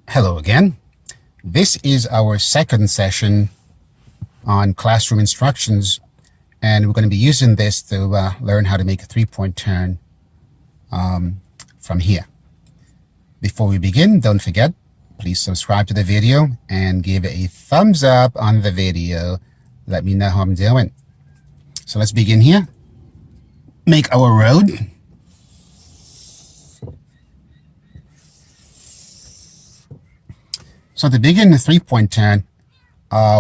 Hello again. This is our second session on classroom instructions, and we're going to be using this to learn how to make a three-point turn from here. Before we begin, don't forget, please subscribe to the video and give a thumbs up on the video. Let me know how I'm doing. So let's begin here. Make our road. So to begin the three-point turn,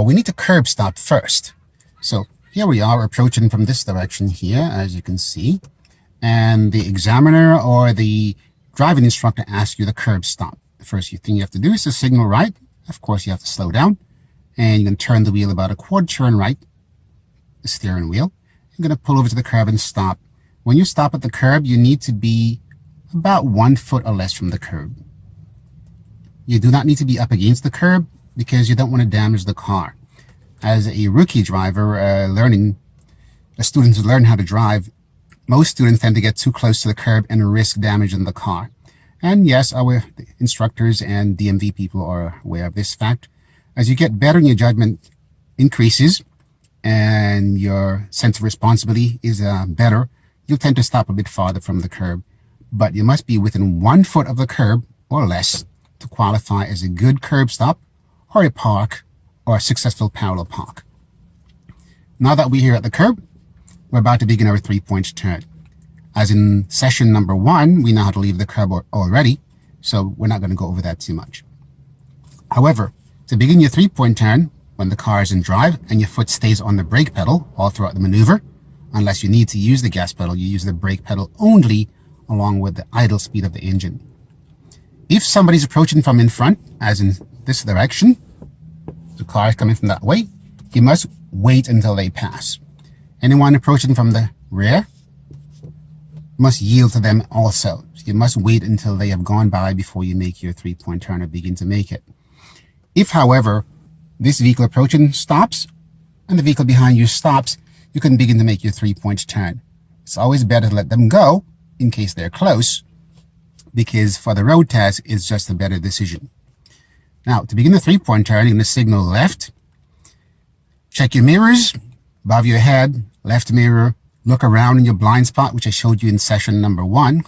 we need to curb stop first. So here we are approaching from this direction here, as you can see. And the examiner or the driving instructor asks you to curb stop. The first thing you have to do is to signal right. Of course, you have to slow down. And you can turn the wheel about a quarter turn right, the steering wheel. You're going to pull over to the curb and stop. When you stop at the curb, you need to be about 1 foot or less from the curb. You do not need to be up against the curb because you don't want to damage the car. As a rookie driver, a student who learn how to drive, most students tend to get too close to the curb and risk damaging the car. And yes, our instructors and DMV people are aware of this fact. As you get better and your judgment increases and your sense of responsibility is better, you'll tend to stop a bit farther from the curb. But you must be within 1 foot of the curb or less to qualify as a good curb stop or a park or a successful parallel park. Now that we're here at the curb, we're about to begin our three-point turn. As in session number 1, we know how to leave the curb already, so we're not going to go over that too much. However, to begin your three-point turn, when the car is in drive and your foot stays on the brake pedal all throughout the maneuver, unless you need to use the gas pedal, you use the brake pedal only along with the idle speed of the engine. If somebody's approaching from in front, as in this direction, the car is coming from that way, you must wait until they pass. Anyone approaching from the rear must yield to them also. So you must wait until they have gone by before you make your three-point turn or begin to make it. If, however, this vehicle approaching stops and the vehicle behind you stops, you can begin to make your three-point turn. It's always better to let them go in case they're close, because for the road test, it's just a better decision. Now, to begin the three-point turn, you're going to signal left. Check your mirrors above your head, left mirror. Look around in your blind spot, which I showed you in session number 1.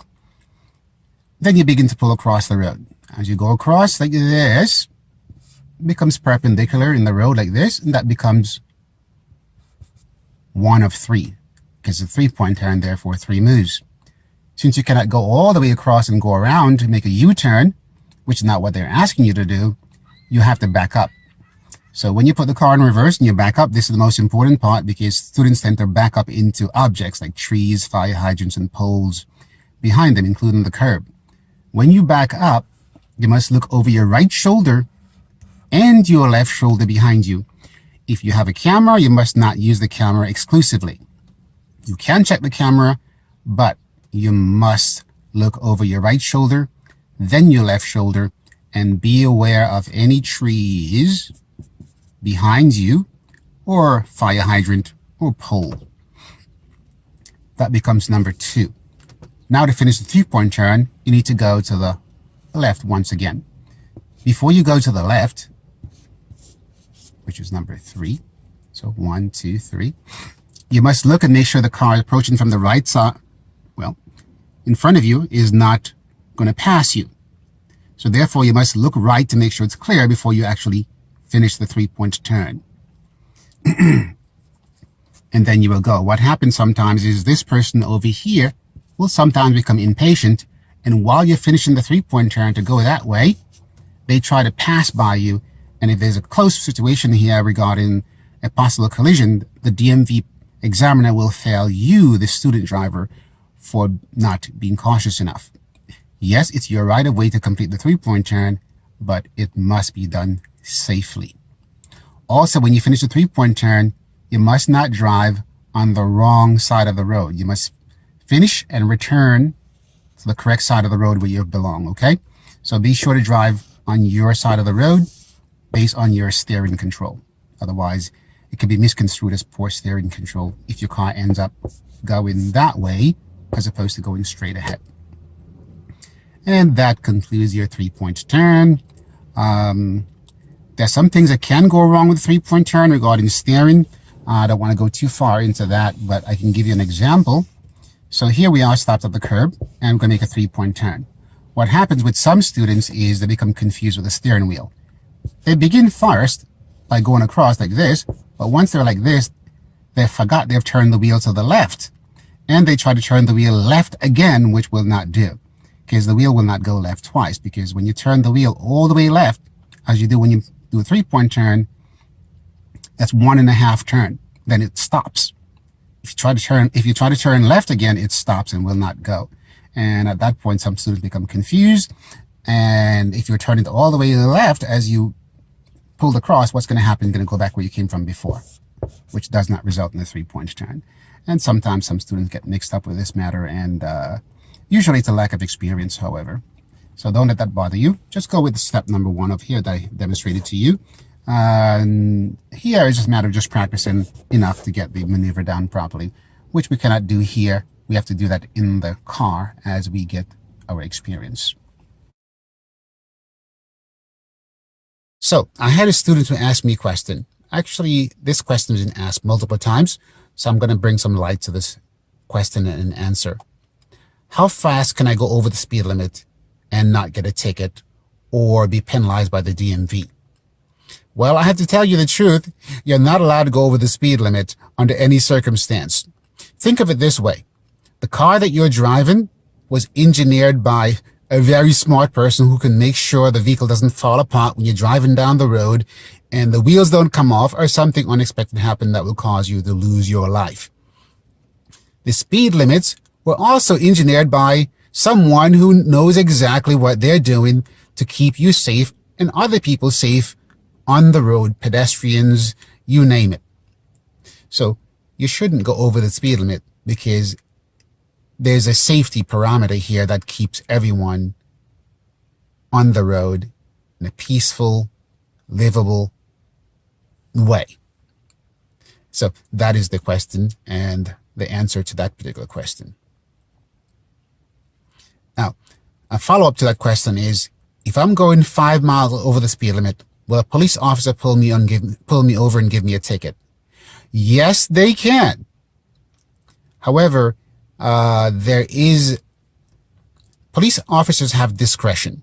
Then you begin to pull across the road. As you go across like this, it becomes perpendicular in the road like this, and that becomes 1 of 3, because it's a three-point turn, therefore 3 moves. Since you cannot go all the way across and go around to make a U-turn, which is not what they're asking you to do, you have to back up. So when you put the car in reverse and you back up, this is the most important part because students tend to back up into objects like trees, fire hydrants, and poles behind them, including the curb. When you back up, you must look over your right shoulder and your left shoulder behind you. If you have a camera, you must not use the camera exclusively. You can check the camera, but you must look over your right shoulder, then your left shoulder, and be aware of any trees behind you or fire hydrant or pole. That becomes number 2. Now to finish the three-point turn, you need to go to the left once again. Before you go to the left, which is number 3, so 1, 2, 3, you must look and make sure the car is approaching from the right side, in front of you, is not going to pass you. So therefore, you must look right to make sure it's clear before you actually finish the three-point turn. And then you will go. What happens sometimes is this person over here will sometimes become impatient, and while you're finishing the three-point turn to go that way, they try to pass by you. And if there's a close situation here regarding a possible collision, the DMV examiner will fail you, the student driver, for not being cautious enough. Yes, it's your right of way to complete the three-point turn, but it must be done safely. Also, when you finish the three-point turn, you must not drive on the wrong side of the road. You must finish and return to the correct side of the road where you belong, okay? So be sure to drive on your side of the road based on your steering control. Otherwise, it can be misconstrued as poor steering control if your car ends up going that way as opposed to going straight ahead. And that concludes your three-point turn. There's some things that can go wrong with a three-point turn regarding steering. I don't want to go too far into that, but I can give you an example. So here we are stopped at the curb, and we're going to make a three-point turn. What happens with some students is they become confused with the steering wheel. They begin first by going across like this, but once they're like this, they forgot they've turned the wheel to the left. And they try to turn the wheel left again, which will not do, because the wheel will not go left twice, because when you turn the wheel all the way left, as you do when you do a three-point turn, that's 1.5 turn. Then it stops. If you try to turn left again, it stops and will not go. And at that point, some students become confused. And if you're turning all the way to the left as you pull the cross, what's going to happen? You're going to go back where you came from before, which does not result in a three-point turn. And sometimes some students get mixed up with this matter, and usually it's a lack of experience, however. So don't let that bother you. Just go with step number 1 of here that I demonstrated to you. And here is just a matter of just practicing enough to get the maneuver down properly, which we cannot do here. We have to do that in the car as we get our experience. So I had a student who asked me a question. Actually, this question has been asked multiple times, so I'm going to bring some light to this question and answer. How fast can I go over the speed limit and not get a ticket or be penalized by the DMV? Well, I have to tell you the truth. You're not allowed to go over the speed limit under any circumstance. Think of it this way. The car that you're driving was engineered by a very smart person who can make sure the vehicle doesn't fall apart when you're driving down the road and the wheels don't come off or something unexpected happen that will cause you to lose your life. The speed limits were also engineered by someone who knows exactly what they're doing to keep you safe and other people safe on the road, pedestrians, you name it. So you shouldn't go over the speed limit because there's a safety parameter here that keeps everyone on the road in a peaceful, livable way. So that is the question and the answer to that particular question. Now, a follow-up to that question is, if I'm going 5 miles over the speed limit, will a police officer pull me over and give me a ticket? Yes, they can. However, police officers have discretion.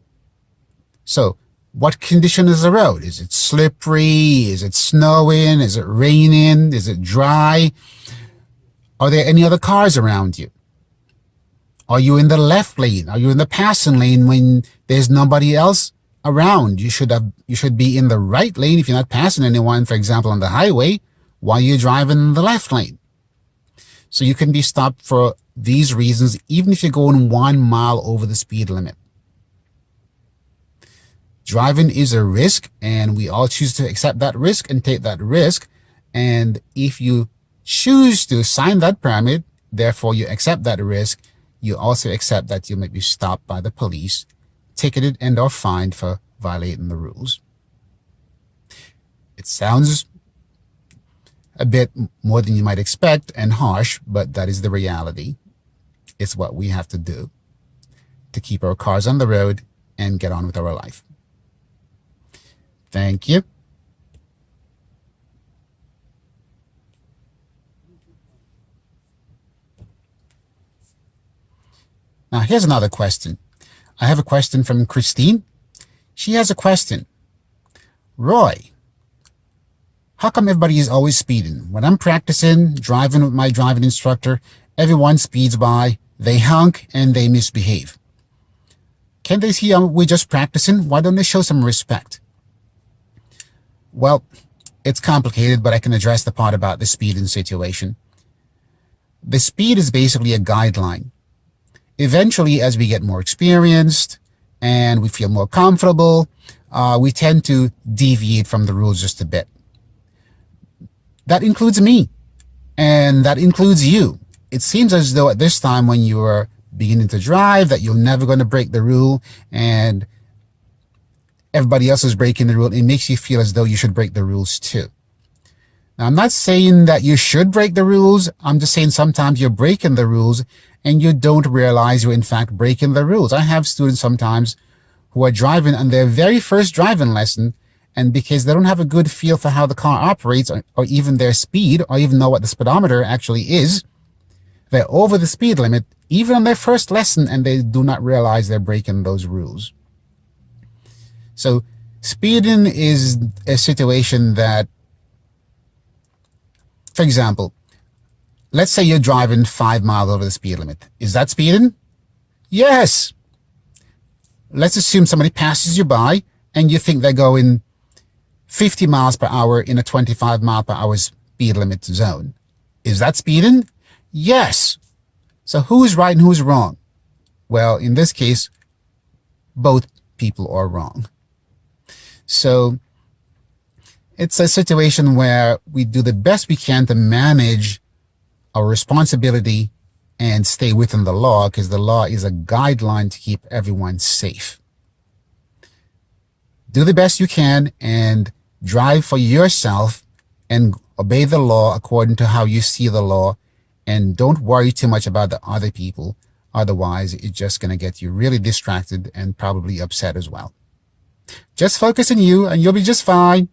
So what condition is the road? Is it slippery? Is it snowing? Is it raining? Is it dry? Are there any other cars around you? Are you in the left lane? Are you in the passing lane when there's nobody else around? You should be in the right lane if you're not passing anyone, for example, on the highway, while you're driving in the left lane. So you can be stopped for these reasons, even if you're going 1 mile over the speed limit. Driving is a risk, and we all choose to accept that risk and take that risk. And if you choose to sign that permit, therefore you accept that risk, you also accept that you might be stopped by the police, ticketed and or fined for violating the rules. It sounds a bit more than you might expect and harsh, but that is the reality. It's what we have to do to keep our cars on the road and get on with our life. Thank you. Now, here's another question. I have a question from Christine. She has a question. Roy, how come everybody is always speeding? When I'm practicing driving with my driving instructor, everyone speeds by, they honk, and they misbehave. Can't they see we're just practicing? Why don't they show some respect? Well, it's complicated, but I can address the part about the speeding situation. The speed is basically a guideline. Eventually, as we get more experienced and we feel more comfortable, we tend to deviate from the rules just a bit. That includes me, and that includes you. It seems as though at this time when you are beginning to drive that you're never going to break the rule, and everybody else is breaking the rule. It makes you feel as though you should break the rules too. Now, I'm not saying that you should break the rules. I'm just saying sometimes you're breaking the rules and you don't realize you're in fact breaking the rules. I have students sometimes who are driving on their very first driving lesson, and because they don't have a good feel for how the car operates, or even their speed, or even know what the speedometer actually is, they're over the speed limit even on their first lesson, and they do not realize they're breaking those rules. So speeding is a situation that, for example, let's say you're driving 5 miles over the speed limit. Is that speeding? Yes. Let's assume somebody passes you by and you think they're going 50 miles per hour in a 25 mile per hour speed limit zone. Is that speeding? Yes. So who's right and who's wrong? Well, in this case, both people are wrong. So it's a situation where we do the best we can to manage our responsibility and stay within the law, because the law is a guideline to keep everyone safe. Do the best you can and drive for yourself and obey the law according to how you see the law, and don't worry too much about the other people. Otherwise, it's just going to get you really distracted and probably upset as well. Just focus on you and you'll be just fine.